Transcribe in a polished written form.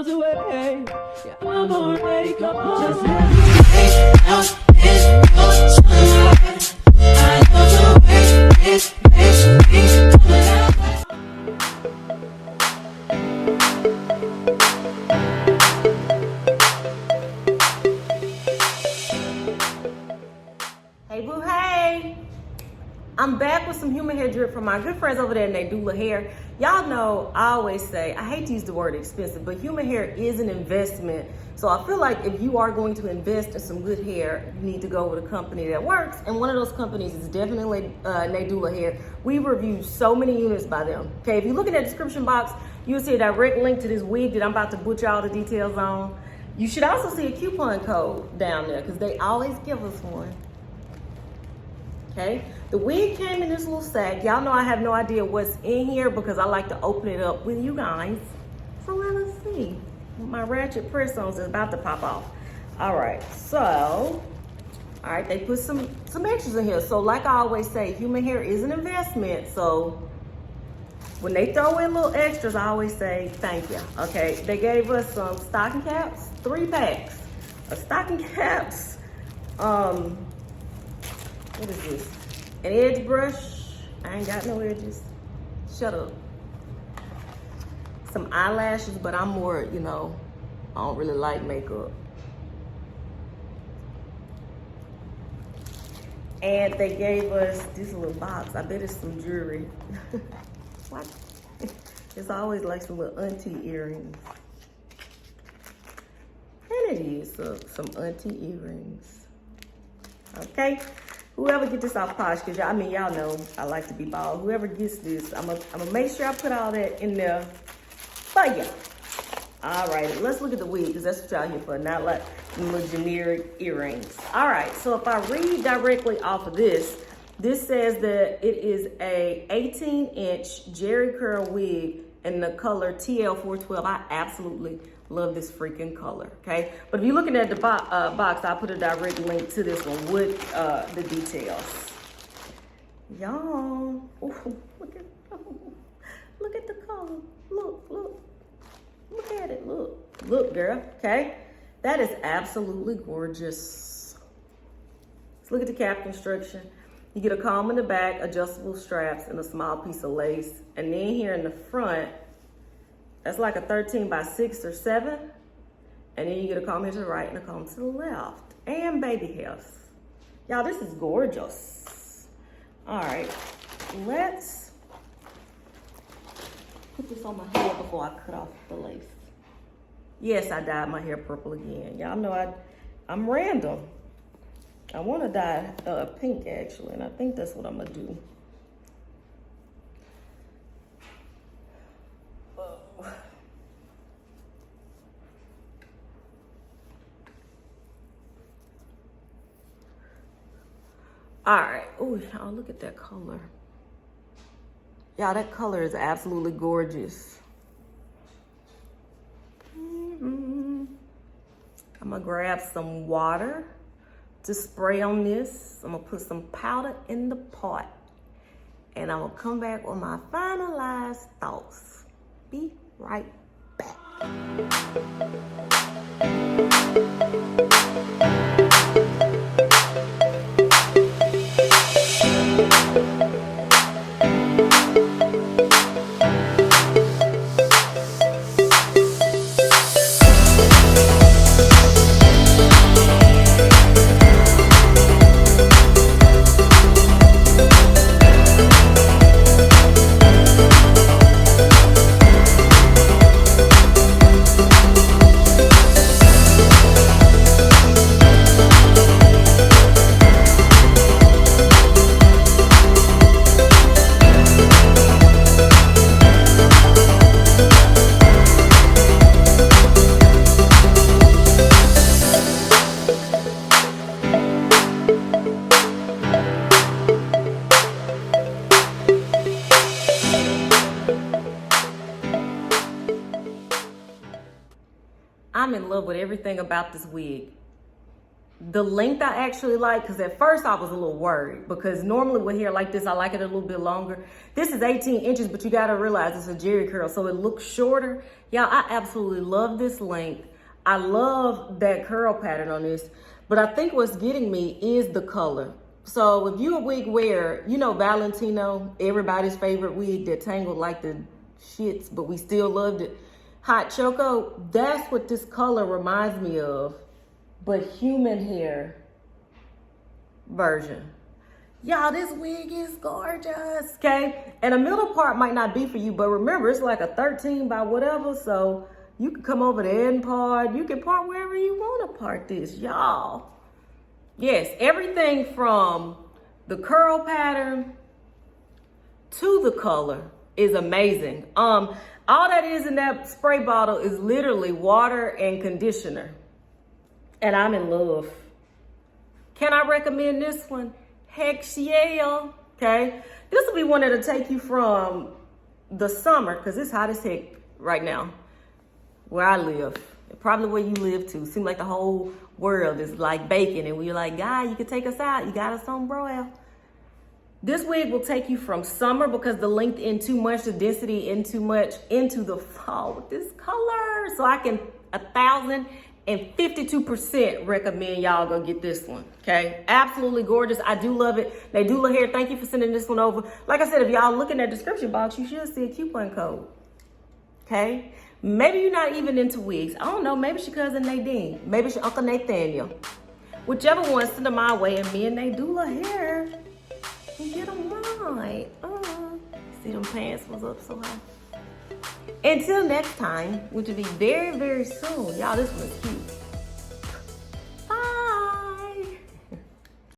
miles away. Yeah, I'm already gone. Just let me out in your sunlight. I love the way it makes me come alive. Hey boo, hey! I'm back with some human hair drip from my good friends over there at Nadula Hair. Y'all know I always say, I hate to use the word expensive, but human hair is an investment. So I feel like if you are going to invest in some good hair, you need to go with a company that works. And one of those companies is definitely Nadula Hair. We reviewed so many units by them. Okay, if you look in that description box, you'll see a direct link to this wig that I'm about to butcher all the details on. You should also see a coupon code down there because they always give us one. Okay, the wig came in this little sack. Y'all know I have no idea what's in here because I like to open it up with you guys. So let us see. My ratchet press-ons is about to pop off. All right, so, all right, they put some extras in here. So like I always say, human hair is an investment. So when they throw in little extras, I always say thank you. Okay, they gave us some stocking caps, 3 packs of stocking caps. What is this? An edge brush. I ain't got no edges. Shut up. Some eyelashes, but I'm more, you know, I don't really like makeup. And they gave us this little box. I bet it's some jewelry. What? It's always like some little auntie earrings. And it is some auntie earrings. Okay. Whoever gets this off Posh, because I mean, y'all know I like to be bald. Whoever gets this, I'm gonna make sure I put all that in there for you. All right, let's look at the wig, because that's what y'all here for, not like little generic earrings. All right, so if I read directly off of this says that it is a 18-inch Jerry curl wig in the color TL412. I absolutely love this freaking color, okay? But if you're looking at the box, I'll put a direct link to this one with the details. Y'all, look at the color. Look at it, look, girl, okay? That is absolutely gorgeous. Let's look at the cap construction. You get a comb in the back, adjustable straps, and a small piece of lace. And then here in the front, that's like a 13 by 6 or 7. And then you get a comb here to the right and a comb to the left. And baby hairs. Y'all, this is gorgeous. All right, let's put this on my hair before I cut off the lace. Yes, I dyed my hair purple again. Y'all know I'm random. I want to dye pink actually, and I think that's what I'm gonna do. All right. Oh, y'all, look at that color. Y'all, that color is absolutely gorgeous. I'm gonna grab some water to spray on this. I'm gonna put some powder in the pot, and I'm gonna come back with my finalized thoughts. Be right back. I'm in love with everything about this wig. The length I actually like, because at first I was a little worried, because normally with hair like this, I like it a little bit longer. This is 18 inches, but you gotta realize it's a jerry curl, so it looks shorter. Y'all, I absolutely love this length. I love that curl pattern on this, but I think what's getting me is the color. So if you're a wig wearer, you know Valentino, everybody's favorite wig that tangled like the shits, but we still loved it. Hot Choco, that's what this color reminds me of, but human hair version. Y'all, this wig is gorgeous, okay? And the middle part might not be for you, but remember, it's like a 13 by whatever, so you can come over there and part. You can part wherever you want to part this, y'all. Yes, everything from the curl pattern to the color is amazing. All that is in that spray bottle is literally water and conditioner. And I'm in love. Can I recommend this one? Heck yeah, okay? This will be one that'll take you from the summer, because it's hot as heck right now where I live. Probably where you live too. Seems like the whole world is like baking, and we're like, God, you can take us out. You got us on broil. This wig will take you from summer, because the length in too much, the density in too much, into the fall with this color. So I can 1,052% recommend y'all go get this one, okay? Absolutely gorgeous. I do love it. Nadula Hair, thank you for sending this one over. Like I said, if y'all look in that description box, you should see a coupon code, okay? Maybe you're not even into wigs. I don't know. Maybe it's your cousin Nadine. Maybe it's your Uncle Nathaniel. Whichever one, send them my way, and me and Nadula Hair can get them right. See, them pants was up so high. Until next time, which will be very, very soon. Y'all, this one is cute.